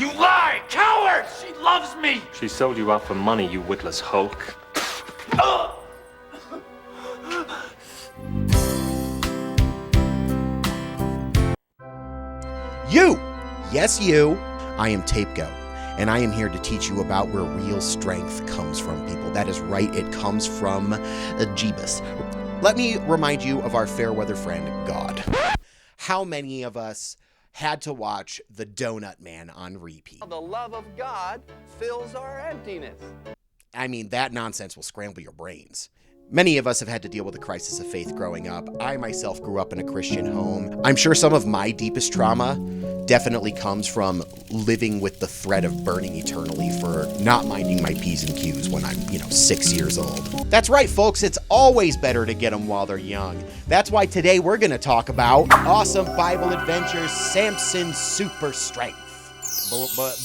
You lie! Coward! She loves me! She sold you out for money, you witless hulk. You! Yes, you! I am TapeGoat, and I am here to teach you about where real strength comes from, people. That is right, it comes from Jeebus. Let me remind you of our fair weather friend, God. How many of us had to watch The Donut Man on repeat? The love of God fills our emptiness. I mean, that nonsense will scramble your brains. Many of us have had to deal with a crisis of faith growing up. I myself grew up in a Christian home. I'm sure some of my deepest trauma definitely comes from living with the threat of burning eternally for not minding my P's and Q's when I'm, 6 years old. That's right, folks. It's always better to get them while they're young. That's why today we're going to talk about awesome Bible adventures, Samson's super strength.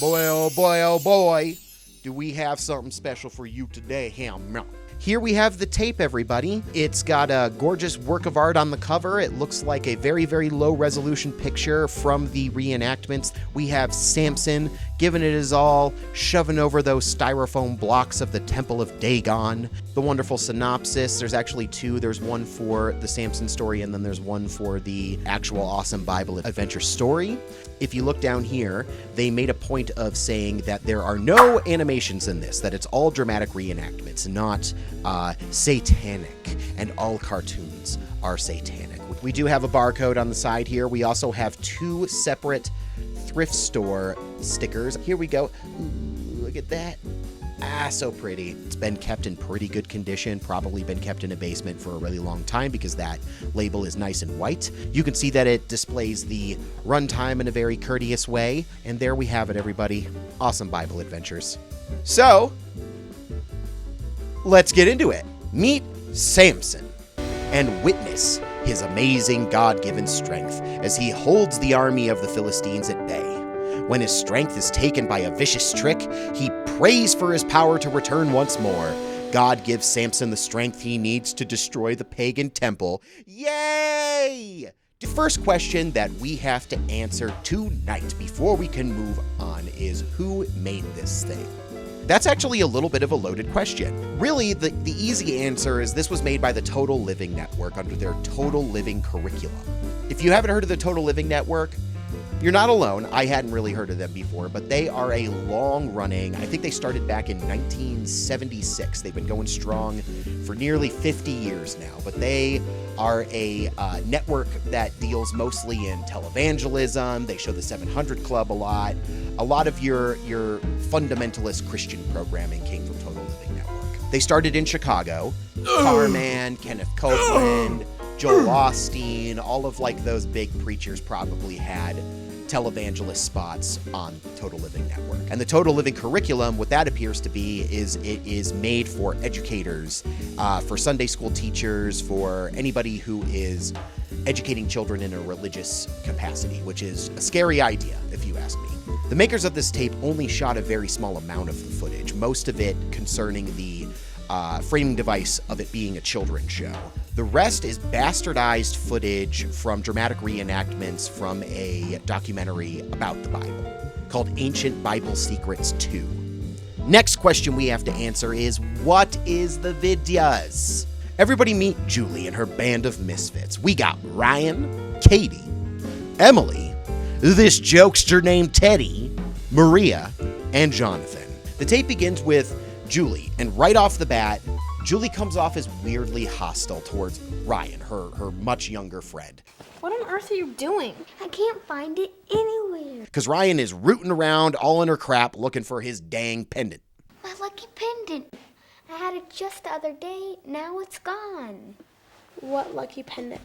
Boy, oh boy, do we have something special for you today, Ham. Here we have the tape, everybody. It's got a gorgeous work of art on the cover. It looks like a very, very low resolution picture from the reenactments. We have Samson giving it his all, shoving over those styrofoam blocks of the Temple of Dagon. The wonderful synopsis. There's actually two. There's one for the Samson story, and then there's one for the actual awesome Bible adventure story. If you look down here, they made a point of saying that there are no animations in this, that it's all dramatic reenactments, not satanic, and all cartoons are satanic. We do have a barcode on the side here. We also have two separate thrift store stickers. Here we go. Ooh, look at that. So pretty. It's been kept in pretty good condition, probably been kept in a basement for a really long time because that label is nice and white. You can see that it displays the runtime in a very courteous way. And there we have it, everybody. Awesome Bible adventures. So, let's get into it. Meet Samson and witness his amazing God-given strength as he holds the army of the Philistines at bay. When his strength is taken by a vicious trick, he prays for his power to return once more. God gives Samson the strength he needs to destroy the pagan temple. Yay! The first question that we have to answer tonight before we can move on is who made this thing? That's actually a little bit of a loaded question. Really, the easy answer is this was made by the Total Living Network under their Total Living curriculum. If you haven't heard of the Total Living Network, you're not alone. I hadn't really heard of them before, but they are a long-running, I think they started back in 1976. They've been going strong for nearly 50 years now, but they are a network that deals mostly in televangelism. They show the 700 Club a lot. A lot of your fundamentalist Christian programming came from Total Living Network. They started in Chicago. Carman, Kenneth Copeland, Joel Osteen, all of those big preachers probably had televangelist spots on Total Living Network. And the Total Living curriculum, what that appears to be is it is made for educators, for Sunday school teachers, for anybody who is educating children in a religious capacity, which is a scary idea, if you ask me. The makers of this tape only shot a very small amount of the footage, most of it concerning the framing device of it being a children's show. The rest is bastardized footage from dramatic reenactments from a documentary about the Bible called Ancient Bible Secrets 2. Next question we have to answer is, what is the vidyas? Everybody meet Julie and her band of misfits. We got Ryan, Katie, Emily, this jokester named Teddy, Maria, and Jonathan. The tape begins with Julie, and right off the bat, Julie comes off as weirdly hostile towards Ryan, her much younger friend. What on earth are you doing? I can't find it anywhere. Because Ryan is rooting around all in her crap looking for his dang pendant. My lucky pendant. I had it just the other day. Now it's gone. What lucky pendant?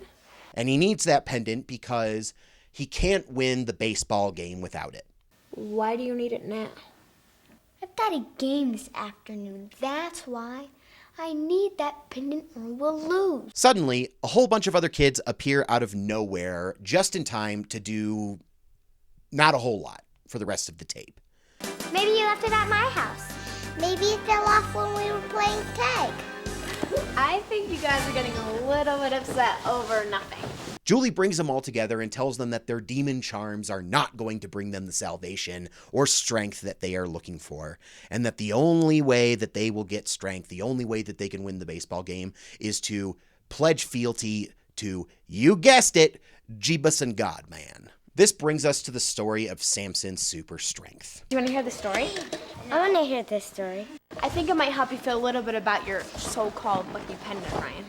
And he needs that pendant because he can't win the baseball game without it. Why do you need it now? I've got a game this afternoon. That's why. I need that pendant or we'll lose. Suddenly, a whole bunch of other kids appear out of nowhere just in time to do not a whole lot for the rest of the tape. Maybe you left it at my house. Maybe it fell off when we were playing tag. I think you guys are getting a little bit upset over nothing. Julie brings them all together and tells them that their demon charms are not going to bring them the salvation or strength that they are looking for, and that the only way that they will get strength, the only way that they can win the baseball game, is to pledge fealty to, you guessed it, Jeebus and God-Man. This brings us to the story of Samson's super strength. Do you want to hear the story? I want to hear this story. I think it might help you feel a little bit about your so-called lucky pendant, Ryan.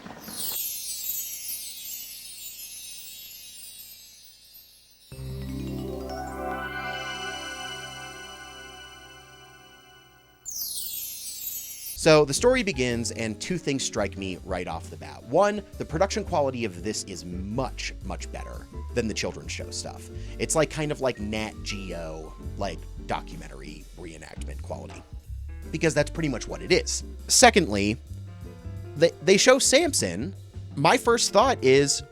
So the story begins, and two things strike me right off the bat. One, the production quality of this is much, much better than the children's show stuff. It's like kind of like Nat Geo, like documentary reenactment quality, because that's pretty much what it is. Secondly, they show Samson. My first thought is,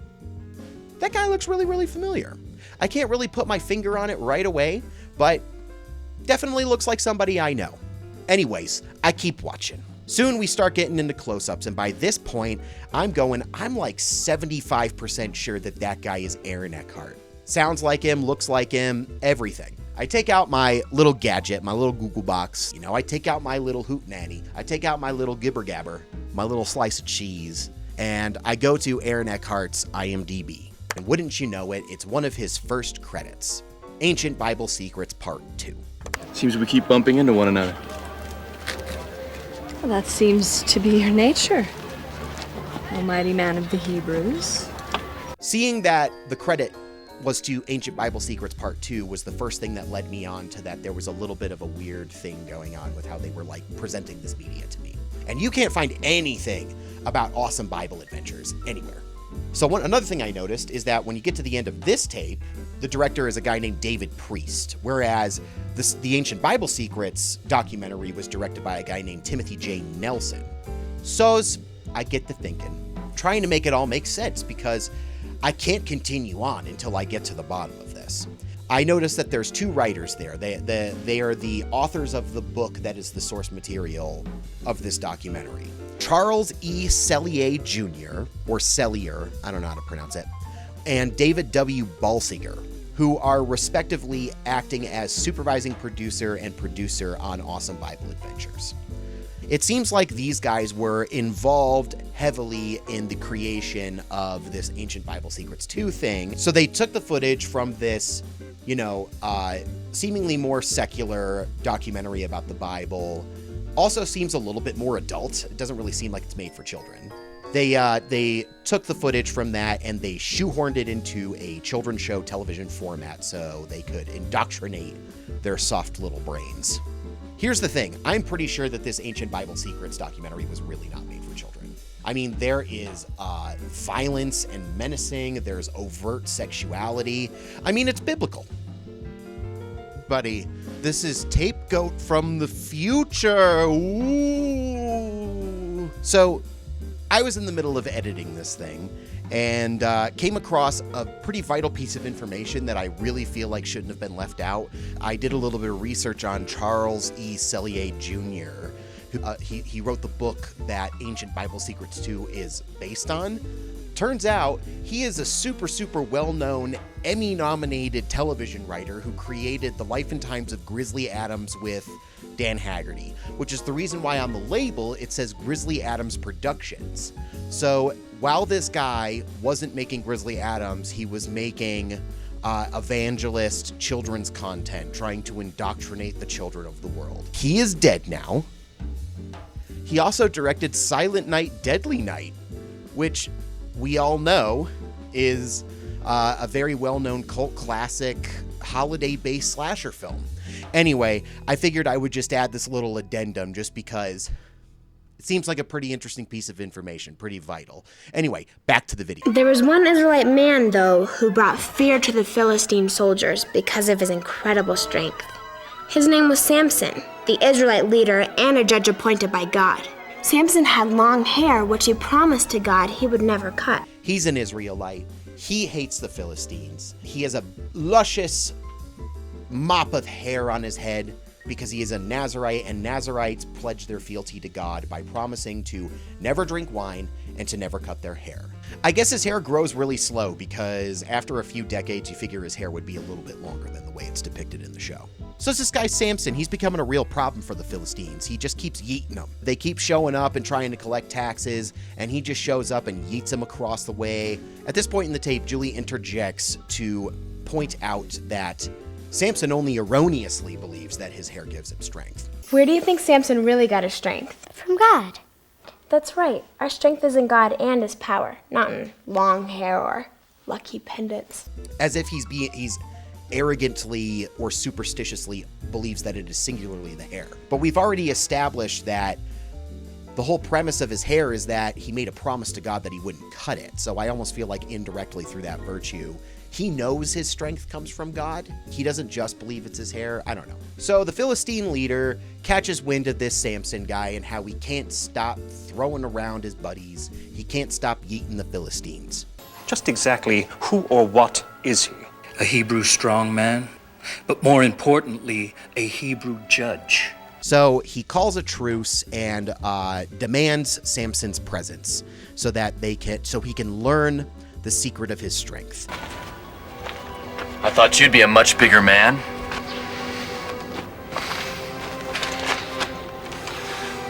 that guy looks really, really familiar. I can't really put my finger on it right away, but definitely looks like somebody I know. Anyways, I keep watching. Soon we start getting into close-ups, and by this point, I'm like 75% sure that guy is Aaron Eckhart. Sounds like him, looks like him, everything. I take out my little gadget, my little Google box. I take out my little hootenanny. I take out my little gibber gabber, my little slice of cheese, and I go to Aaron Eckhart's IMDb. And wouldn't you know it, it's one of his first credits. Ancient Bible Secrets Part 2. Seems we keep bumping into one another. Well, that seems to be your nature, almighty man of the Hebrews. Seeing that the credit was to Ancient Bible Secrets Part 2 was the first thing that led me on to that there was a little bit of a weird thing going on with how they were like presenting this media to me. And you can't find anything about awesome Bible adventures anywhere. So another thing I noticed is that when you get to the end of this tape, the director is a guy named David Priest, whereas the Ancient Bible Secrets documentary was directed by a guy named Timothy J. Nelson. So's I get to thinking, trying to make it all make sense, because I can't continue on until I get to the bottom of this. I noticed that there's two writers there. They are the authors of the book that is the source material of this documentary. Charles E. Sellier Jr., or Sellier, I don't know how to pronounce it, and David W. Balsiger, who are respectively acting as supervising producer and producer on Awesome Bible Adventures. It seems like these guys were involved heavily in the creation of this Ancient Bible Secrets 2 thing. So they took the footage from this, seemingly more secular documentary about the Bible. Also seems a little bit more adult. It doesn't really seem like it's made for children. They took the footage from that and they shoehorned it into a children's show television format so they could indoctrinate their soft little brains. Here's the thing. I'm pretty sure that this Ancient Bible Secrets documentary was really not made for children. I mean, there is violence and menacing. There's overt sexuality. I mean, it's biblical. Buddy, this is TapeGoat from the future. Ooh. So, I was in the middle of editing this thing and came across a pretty vital piece of information that I really feel like shouldn't have been left out. I did a little bit of research on Charles E. Sellier Jr., he wrote the book that Ancient Bible Secrets 2 is based on. Turns out he is a super well-known Emmy-nominated television writer who created The Life and Times of Grizzly Adams with Dan Haggerty, which is the reason why on the label it says Grizzly Adams Productions. So while this guy wasn't making Grizzly Adams, he was making evangelist children's content, trying to indoctrinate the children of the world. He is dead now. He also directed Silent Night, Deadly Night, which we all know is a very well-known cult classic holiday-based slasher film. Anyway, I figured I would just add this little addendum just because it seems like a pretty interesting piece of information, pretty vital. Anyway, back to the video. There was one Israelite man, though, who brought fear to the Philistine soldiers because of his incredible strength. His name was Samson, the Israelite leader and a judge appointed by God. Samson had long hair, which he promised to God he would never cut. He's an Israelite. He hates the Philistines. He has a luscious mop of hair on his head. because he is a Nazarite, and Nazarites pledge their fealty to God by promising to never drink wine and to never cut their hair. I guess his hair grows really slow because after a few decades, you figure his hair would be a little bit longer than the way it's depicted in the show. So it's this guy Samson. He's becoming a real problem for the Philistines. He just keeps yeeting them. They keep showing up and trying to collect taxes, and he just shows up and yeets them across the way. At this point in the tape, Julie interjects to point out that Samson only erroneously believes that his hair gives him strength. Where do you think Samson really got his strength? From God. That's right. Our strength is in God and his power, not in long hair or lucky pendants. As if he's arrogantly or superstitiously believes that it is singularly the hair. But we've already established that the whole premise of his hair is that he made a promise to God that he wouldn't cut it. So I almost feel like indirectly through that virtue, he knows his strength comes from God. He doesn't just believe it's his hair. I don't know. So the Philistine leader catches wind of this Samson guy and how he can't stop throwing around his buddies. He can't stop yeeting the Philistines. Just exactly who or what is he? A Hebrew strongman, but more importantly, a Hebrew judge. So he calls a truce and demands Samson's presence so he can learn the secret of his strength. I thought you'd be a much bigger man.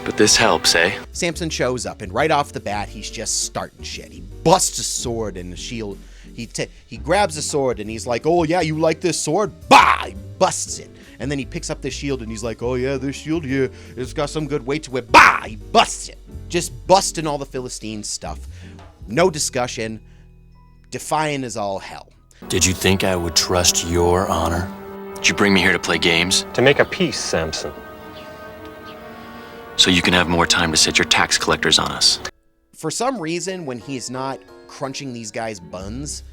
But this helps, eh? Samson shows up, and right off the bat, he's just starting shit. He busts a sword and a shield. He grabs a sword, and he's like, oh, yeah, you like this sword? Bah! He busts it. And then he picks up this shield, and he's like, oh, yeah, this shield here, it's got some good weight to it. Bah! He busts it. Just busting all the Philistine stuff. No discussion. Defiant as all hell. Did you think I would trust your honor? Did you bring me here to play games? To make a peace, Samson. So you can have more time to set your tax collectors on us. For some reason, when he's not crunching these guys' buns,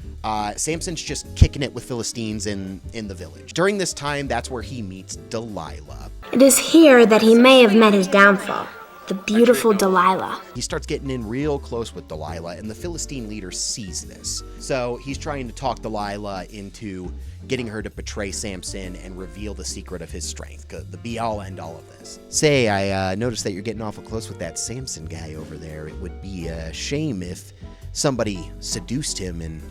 Samson's just kicking it with Philistines in the village. During this time, that's where he meets Delilah. It is here that he may have met his downfall. The beautiful Delilah. He starts getting in real close with Delilah, and the Philistine leader sees this. So he's trying to talk Delilah into getting her to betray Samson and reveal the secret of his strength, the be-all, end-all of this. Say, I noticed that you're getting awful close with that Samson guy over there. It would be a shame if somebody seduced him and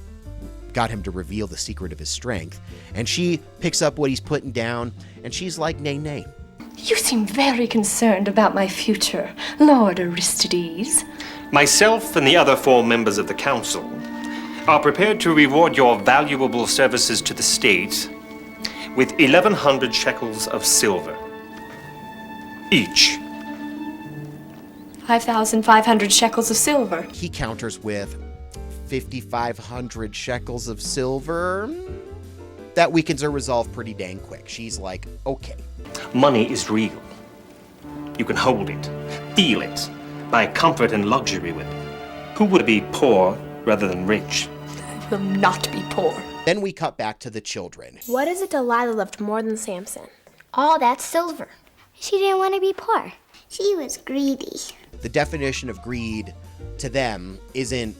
got him to reveal the secret of his strength. And she picks up what he's putting down, and she's like, nay, nay. You seem very concerned about my future, Lord Aristides. Myself and the other 4 members of the council are prepared to reward your valuable services to the state with 1,100 shekels of silver each. 5,500 shekels of silver. He counters with 5,500 shekels of silver. That weakens her resolve pretty dang quick. She's like, okay. Money is real. You can hold it, feel it, buy comfort and luxury with it. Who would be poor rather than rich? I will not be poor. Then we cut back to the children. What is it Delilah loved more than Samson? All that silver. She didn't want to be poor. She was greedy. The definition of greed to them isn't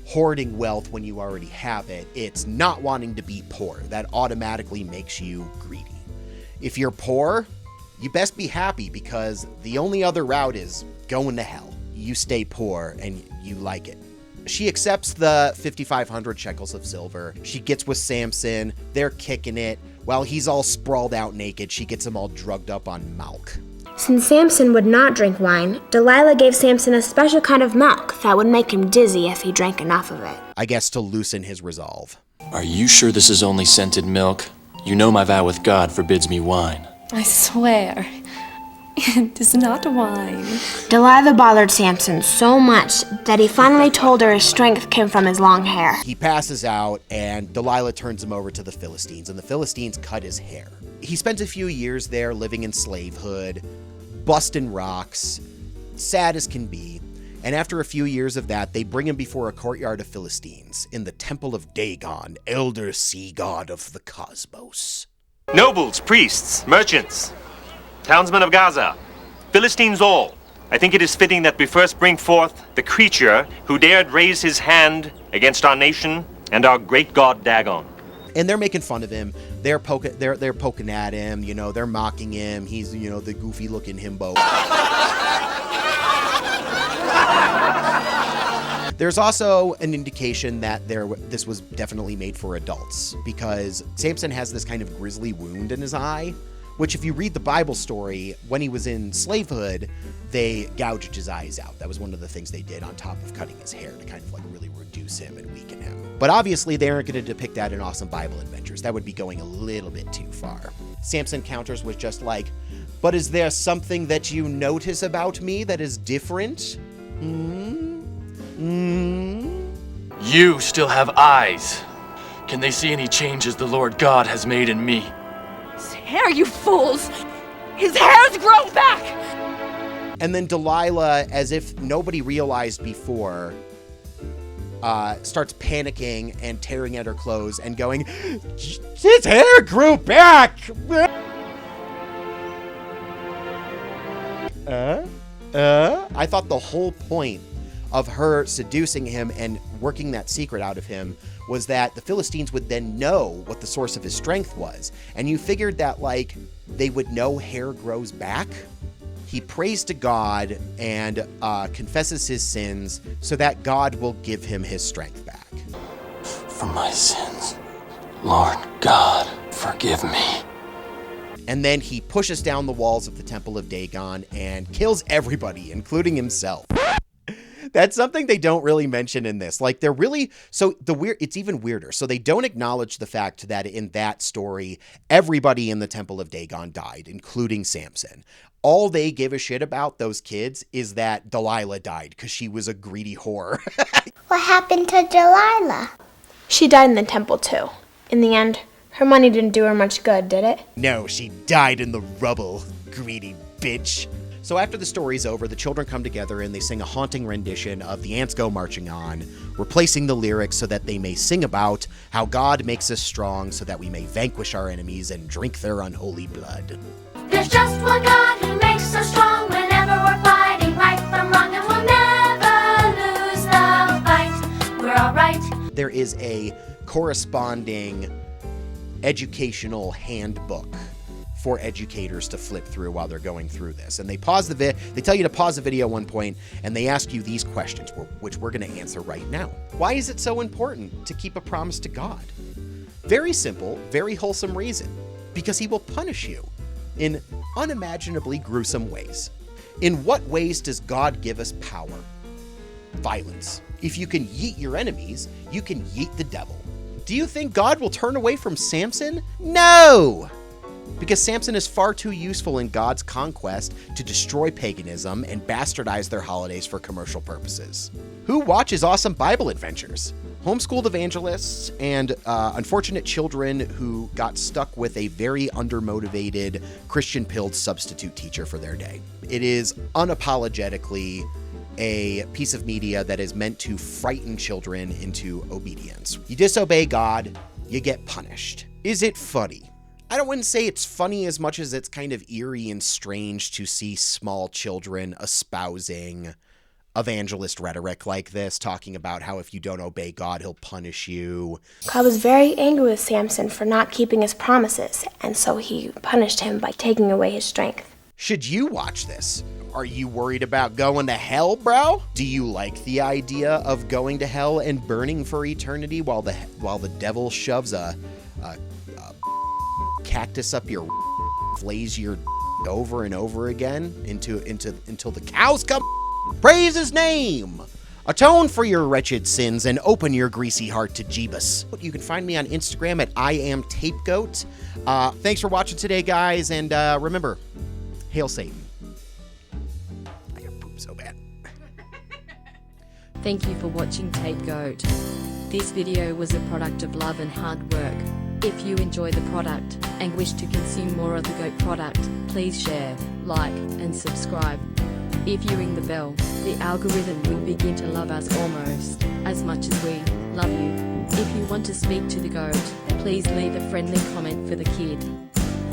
hoarding wealth when you already have it. It's not wanting to be poor. That automatically makes you greedy. If you're poor, you best be happy because the only other route is going to hell. You stay poor and you like it. She accepts the 5,500 shekels of silver. She gets with Samson. They're kicking it. While he's all sprawled out naked, she gets him all drugged up on milk. Since Samson would not drink wine, Delilah gave Samson a special kind of milk that would make him dizzy if he drank enough of it. I guess to loosen his resolve. Are you sure this is only scented milk? You know my vow with God forbids me wine. I swear, it is not wine. Delilah bothered Samson so much that he finally told her his strength came from his long hair. He passes out, and Delilah turns him over to the Philistines, and the Philistines cut his hair. He spent a few years there living in slavehood, busting rocks, sad as can be. And after a few years of that, they bring him before a courtyard of Philistines in the temple of Dagon, elder sea god of the cosmos. Nobles, priests, merchants, townsmen of Gaza, Philistines all, I think it is fitting that we first bring forth the creature who dared raise his hand against our nation and our great god Dagon. And they're making fun of him, they're poking at him, you know, they're mocking him. He's, you know, the goofy looking himbo. There's also an indication that this was definitely made for adults, because Samson has this kind of grisly wound in his eye, which if you read the Bible story, when he was in slavehood, they gouged his eyes out. That was one of the things they did on top of cutting his hair to kind of like really reduce him and weaken him. But obviously they aren't going to depict that in Awesome Bible Adventures. That would be going a little bit too far. Samson counters with just like, but is there something that you notice about me that is different? You still have eyes. Can they see any changes the Lord God has made in me? His hair, you fools! His hair's grown back! And then Delilah, as if nobody realized before, starts panicking and tearing at her clothes and going, his hair grew back! I thought the whole point of her seducing him and working that secret out of him was that the Philistines would then know what the source of his strength was. And you figured that, like, they would know hair grows back? He prays to God and confesses his sins so that God will give him his strength back. For my sins, Lord God, forgive me. And then he pushes down the walls of the Temple of Dagon and kills everybody, including himself. That's something they don't really mention in this. Like, they're really, it's even weirder. So they don't acknowledge the fact that in that story, everybody in the Temple of Dagon died, including Samson. All they give a shit about, those kids, is that Delilah died because she was a greedy whore. What happened to Delilah? She died in the temple too. In the end, her money didn't do her much good, did it? No, she died in the rubble, greedy bitch. So after the story's over, the children come together and they sing a haunting rendition of The Ants Go Marching On, replacing the lyrics so that they may sing about how God makes us strong so that we may vanquish our enemies and drink their unholy blood. There's just one God who makes us strong whenever we're fighting right from wrong, and we'll never lose the fight. We're all right. There is a corresponding educational handbook for educators to flip through while they're going through this. And they they tell you to pause the video at one point, and they ask you these questions, which we're going to answer right now. Why is it so important to keep a promise to God? Very simple, very wholesome reason. Because he will punish you in unimaginably gruesome ways. In what ways does God give us power? Violence. If you can yeet your enemies, you can yeet the devil. Do you think God will turn away from Samson? No! Because Samson is far too useful in God's conquest to destroy paganism and bastardize their holidays for commercial purposes. Who watches Awesome Bible Adventures? Homeschooled evangelists and unfortunate children who got stuck with a very undermotivated, Christian-pilled substitute teacher for their day. It is unapologetically a piece of media that is meant to frighten children into obedience. You disobey God, you get punished. Is it funny? I wouldn't say it's funny as much as it's kind of eerie and strange to see small children espousing evangelist rhetoric like this, talking about how if you don't obey God, he'll punish you. God was very angry with Samson for not keeping his promises, and so he punished him by taking away his strength. Should you watch this? Are you worried about going to hell, bro? Do you like the idea of going to hell and burning for eternity while the devil shoves a cactus up your flays your over and over again until the cows come? Praise his name! Atone for your wretched sins and open your greasy heart to Jeebus. You can find me on Instagram at IamTapeGoat. Thanks for watching today, guys, and remember, hail Satan. I got poop so bad. Thank you for watching TapeGoat. This video was a product of love and hard work. If you enjoy the product and wish to consume more of the GOAT product, please share, like, and subscribe. If you ring the bell, the algorithm will begin to love us almost as much as we love you. If you want to speak to the GOAT, please leave a friendly comment for the kid.